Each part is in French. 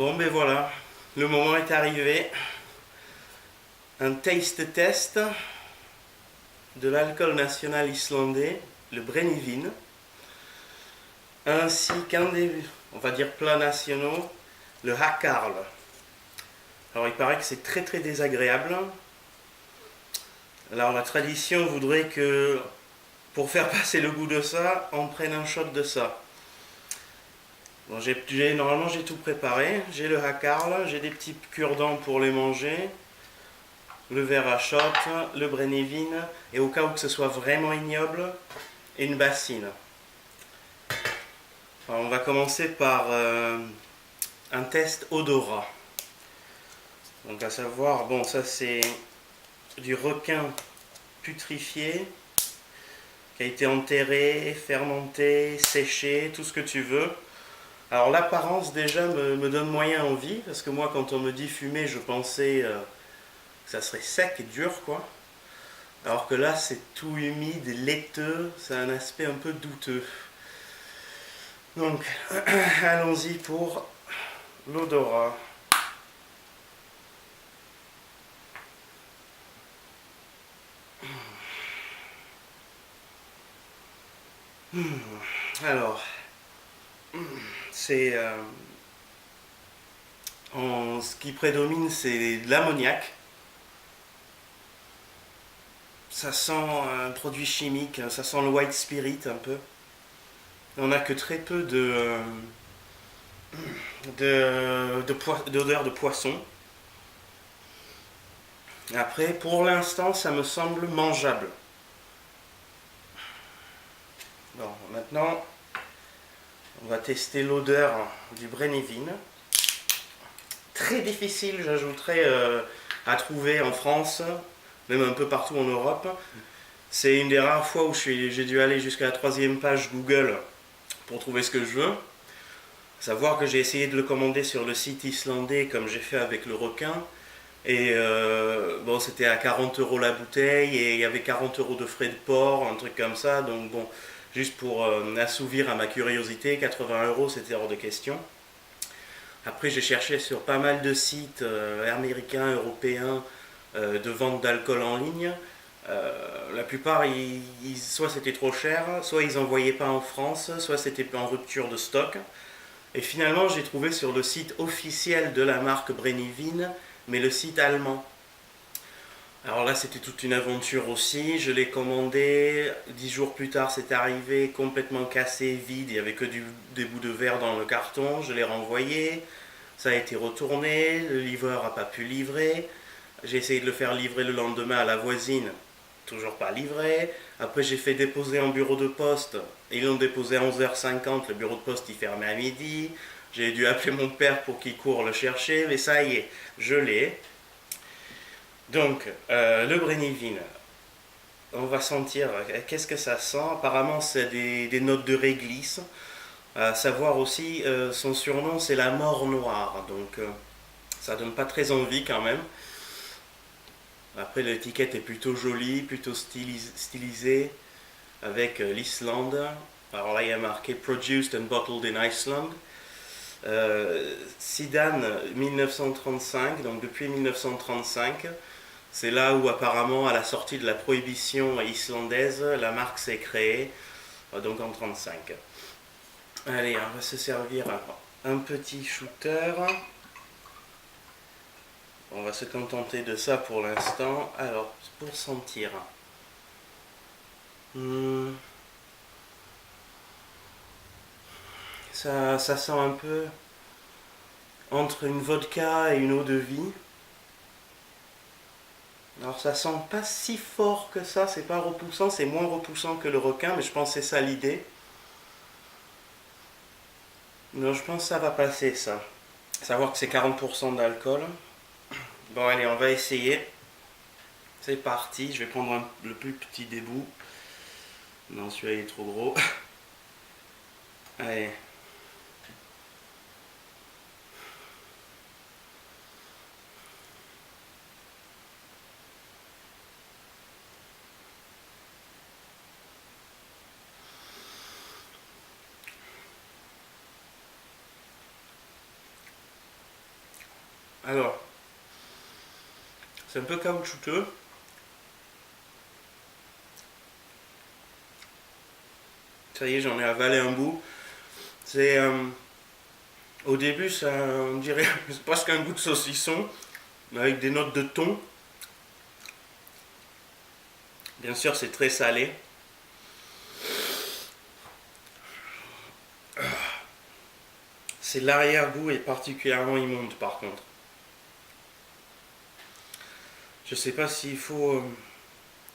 Bon, ben voilà, le moment est arrivé. Un taste test de l'alcool national islandais, le Brennivin, ainsi qu'un des, on va dire, plats nationaux, le Hakkarl. Alors il paraît que c'est très très désagréable. Alors la tradition voudrait que, pour faire passer le goût de ça, on prenne un shot de ça. Bon, normalement j'ai tout préparé. J'ai le Hakkarl, j'ai des petits cure-dents pour les manger, le verre à shot, le Brennivin, et au cas où que ce soit vraiment ignoble, une bassine. Alors, on va commencer par un test odorat. Donc à savoir, bon, ça c'est du requin putrifié qui a été enterré, fermenté, séché, tout ce que tu veux. Alors l'apparence déjà me donne moyen envie, parce que moi quand on me dit fumer, je pensais que ça serait sec et dur, quoi. Alors que là c'est tout humide, laiteux, c'est un aspect un peu douteux. Donc allons-y pour l'odorat. Alors, c'est ce qui prédomine, c'est de l'ammoniac. Ça sent un produit chimique, ça sent le white spirit un peu. On n'a que très peu d'odeur de poisson. Après, pour l'instant, ça me semble mangeable. Bon, maintenant, on va tester l'odeur du Brennivin. Très difficile, j'ajouterais, à trouver en France, même un peu partout en Europe. C'est une des rares fois où j'ai dû aller jusqu'à la 3e page Google pour trouver ce que je veux. Savoir que j'ai essayé de le commander sur le site islandais comme j'ai fait avec le requin. Et bon, c'était à 40 € la bouteille et il y avait 40 € de frais de port, un truc comme ça. Donc bon, juste pour assouvir à ma curiosité, 80 € c'était hors de question. Après, j'ai cherché sur pas mal de sites américains, européens de vente d'alcool en ligne. La plupart, soit c'était trop cher, soit ils n'envoyaient pas en France, soit c'était en rupture de stock. Et finalement, j'ai trouvé sur le site officiel de la marque Brennivin, mais le site allemand. Alors là, c'était toute une aventure aussi. Je l'ai commandé. 10 jours plus tard, c'est arrivé complètement cassé, vide. Il n'y avait que des bouts de verre dans le carton. Je l'ai renvoyé. Ça a été retourné. Le livreur n'a pas pu livrer. J'ai essayé de le faire livrer le lendemain à la voisine. Toujours pas livré. Après, j'ai fait déposer en bureau de poste. Ils l'ont déposé à 11h50. Le bureau de poste, il fermait à midi. J'ai dû appeler mon père pour qu'il court le chercher. Mais ça y est, je l'ai. Donc, le Brennivin, on va sentir qu'est-ce que ça sent. Apparemment, c'est des notes de réglisse. À savoir aussi, son surnom, c'est la mort noire. Donc, ça donne pas très envie quand même. Après, l'étiquette est plutôt jolie, plutôt stylisée, avec l'Islande. Alors là, il y a marqué Produced and Bottled in Iceland. Sidan 1935, donc depuis 1935. C'est là où apparemment à la sortie de la prohibition islandaise, la marque s'est créée, donc en 1935. Allez, on va se servir un petit shooter. On va se contenter de ça pour l'instant. Alors, pour sentir. Ça sent un peu entre une vodka et une eau de vie. Alors ça sent pas si fort que ça, c'est pas repoussant, c'est moins repoussant que le requin, mais je pense que c'est ça l'idée. Non, je pense que ça va passer ça. Savoir que c'est 40% d'alcool. Bon allez, on va essayer. C'est parti, je vais prendre le plus petit des bouts. Non, celui-là il est trop gros. Allez. Alors, c'est un peu caoutchouteux. Ça y est, j'en ai avalé un bout. C'est au début, ça, on dirait c'est presque un goût de saucisson, avec des notes de thon. Bien sûr, c'est très salé. C'est l'arrière-goût est particulièrement immonde, par contre. Je sais pas s'il faut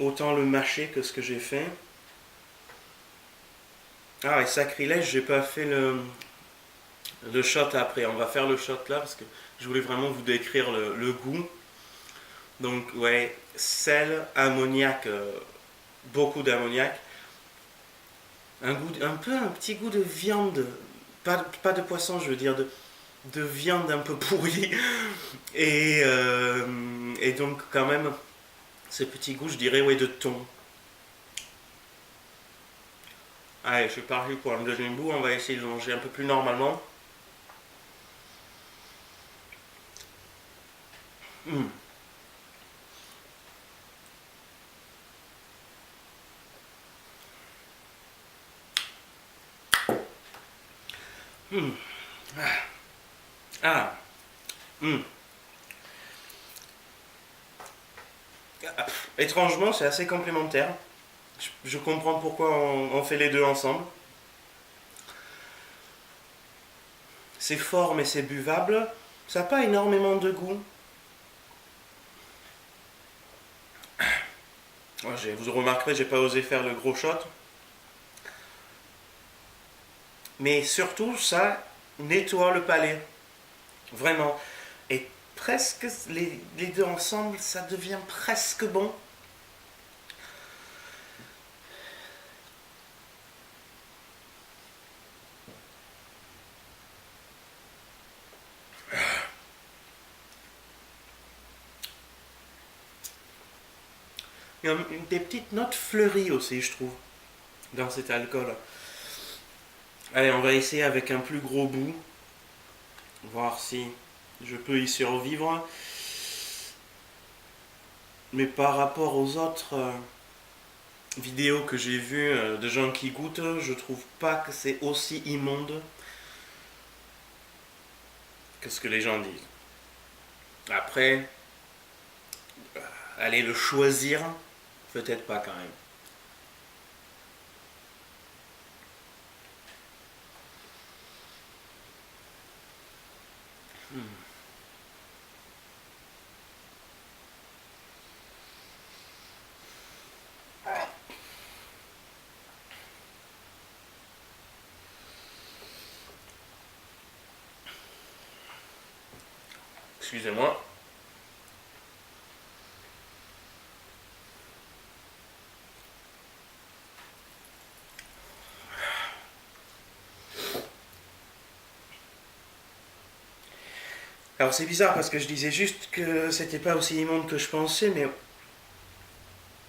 autant le mâcher que ce que j'ai fait. Ah, et sacrilège, j'ai pas fait le shot après. On va faire le shot là parce que je voulais vraiment vous décrire le goût. Donc, ouais, sel, ammoniac, beaucoup d'ammoniac. Un petit goût de viande. Pas de poisson, je veux dire, de viande un peu pourrie. Et donc, quand même, ce petit goût, je dirais, ouais, de thon. Allez, je suis parti pour un deuxième bout. On va essayer de manger un peu plus normalement. Mmh. Mmh. Ah. Mmh. Étrangement, c'est assez complémentaire. Je comprends pourquoi on fait les deux ensemble. C'est fort, mais c'est buvable. Ça n'a pas énormément de goût. Vous remarquerez, j'ai pas osé faire le gros shot. Mais surtout, ça nettoie le palais. Vraiment. Et presque, les deux ensemble, ça devient presque bon. Il y a des petites notes fleuries aussi, je trouve, dans cet alcool. Allez, on va essayer avec un plus gros bout. Voir si je peux y survivre. Mais par rapport aux autres vidéos que j'ai vues de gens qui goûtent, je trouve pas que c'est aussi immonde que ce que les gens disent. Après, aller le choisir, peut-être pas quand même. Excusez-moi. Alors c'est bizarre parce que je disais juste que c'était pas aussi immonde que je pensais, mais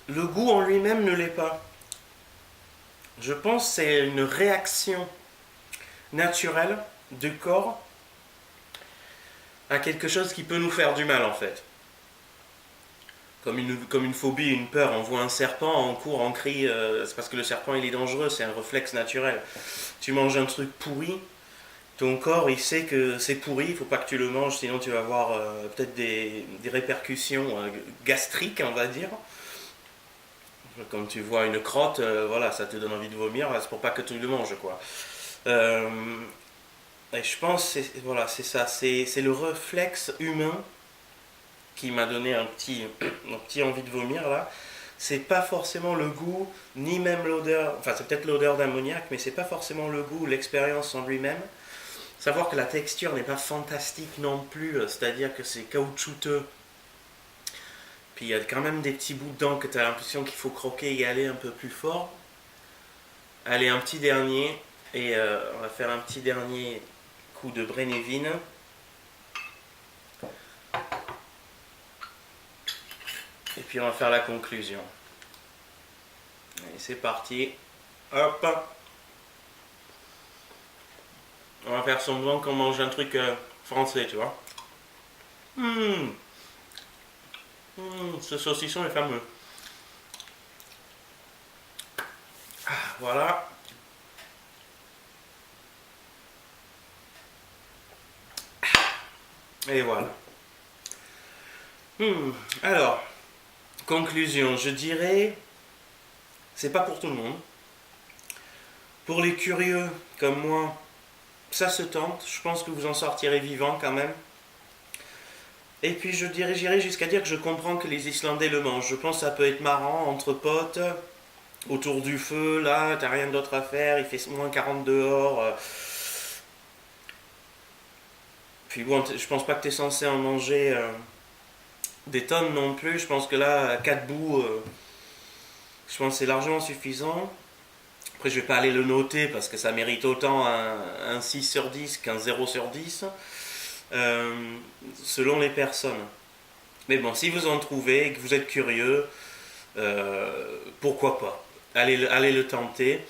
le goût en lui-même ne l'est pas. Je pense que c'est une réaction naturelle du corps à quelque chose qui peut nous faire du mal en fait. Comme une phobie, une peur, on voit un serpent, on court, on crie, c'est parce que le serpent il est dangereux, c'est un réflexe naturel. Tu manges un truc pourri, ton corps il sait que c'est pourri, il faut pas que tu le manges, sinon tu vas avoir peut-être des répercussions gastriques, on va dire. Quand tu vois une crotte, voilà, ça te donne envie de vomir, c'est pour pas que tu le manges quoi. Euh, et je pense, voilà, c'est ça, c'est le réflexe humain qui m'a donné un petit envie de vomir là. C'est pas forcément le goût, ni même l'odeur, enfin c'est peut-être l'odeur d'ammoniac, mais c'est pas forcément le goût, l'expérience en lui-même. Savoir que la texture n'est pas fantastique non plus, c'est-à-dire que c'est caoutchouteux. Puis il y a quand même des petits bouts dedans que tu as l'impression qu'il faut croquer et aller un peu plus fort. Allez, un petit dernier, et on va faire un petit dernier coup de Brennévin. Et puis on va faire la conclusion. Allez, c'est parti. Hop. On va faire semblant qu'on mange un truc français, tu vois. Hum, ce saucisson est fameux. Ah, voilà. Et voilà. Alors, conclusion, je dirais, c'est pas pour tout le monde. Pour les curieux comme moi, ça se tente. Je pense que vous en sortirez vivant quand même. Et puis je dirais, j'irai jusqu'à dire que je comprends que les Islandais le mangent. Je pense que ça peut être marrant entre potes, autour du feu, là, t'as rien d'autre à faire, il fait moins 40 dehors. Puis bon, je pense pas que t'es censé en manger des tonnes non plus. Je pense que là, à 4 bouts, je pense que c'est largement suffisant. Après, je vais pas aller le noter parce que ça mérite autant un 6 sur 10 qu'un 0 sur 10, euh, selon les personnes. Mais bon, si vous en trouvez et que vous êtes curieux, pourquoi pas? Allez le tenter.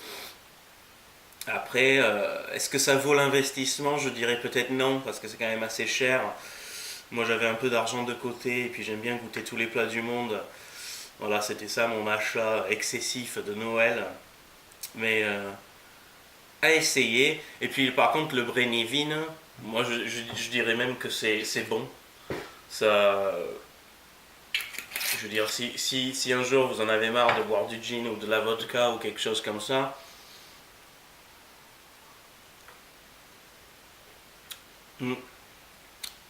Après, est-ce que ça vaut l'investissement? Je dirais peut-être non, parce que c'est quand même assez cher. Moi, j'avais un peu d'argent de côté, et puis j'aime bien goûter tous les plats du monde. Voilà, c'était ça mon achat excessif de Noël. Mais à essayer. Et puis, par contre, le Brennivin, moi, je dirais même que c'est bon. Ça, je veux dire, si un jour vous en avez marre de boire du gin ou de la vodka ou quelque chose comme ça, mm,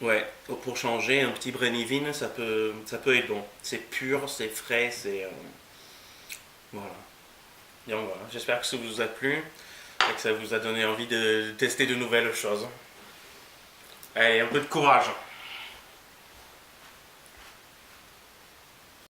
ouais, pour changer, un petit Brennivin, ça peut être bon. C'est pur, c'est frais, voilà. Donc voilà, j'espère que ça vous a plu et que ça vous a donné envie de tester de nouvelles choses. Allez, un peu de courage.